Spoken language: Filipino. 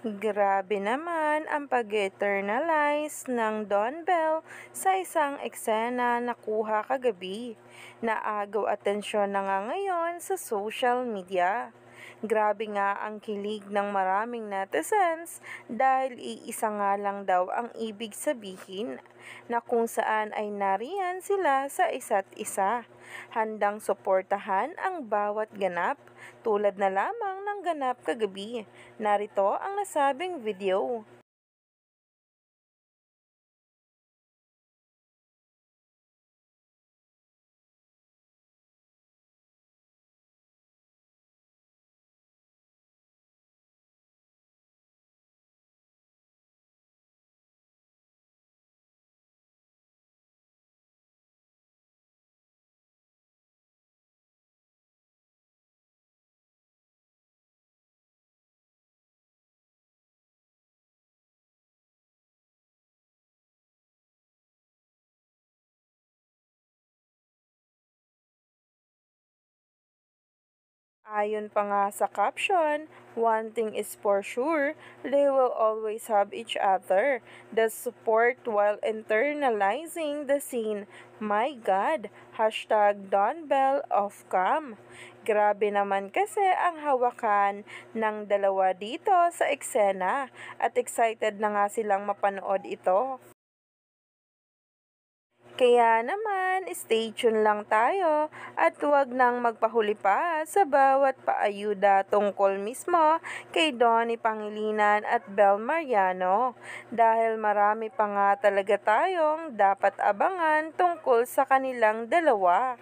Grabe naman ang pag-eternalize ng Don Bell sa isang eksena na kuha kagabi. Naagaw atensyon na nga ngayon sa social media. Grabe nga ang kilig ng maraming netizens dahil iisa nga lang daw ang ibig sabihin na kung saan ay nariyan sila sa isa't isa, handang suportahan ang bawat ganap tulad na lamang ng ganap kagabi. Narito ang nasabing video. Ayon pa nga sa caption, one thing is for sure, they will always have each other. The support while internalizing the scene. My God! Hashtag Don Bell of Cam. Grabe naman kasi ang hawakan ng dalawa dito sa eksena at excited na nga silang mapanood ito. Kaya naman, stay tuned lang tayo at huwag nang magpahuli pa sa bawat paayuda tungkol mismo kay Donnie Pangilinan at Bel Mariano dahil marami pa nga talaga tayong dapat abangan tungkol sa kanilang dalawa.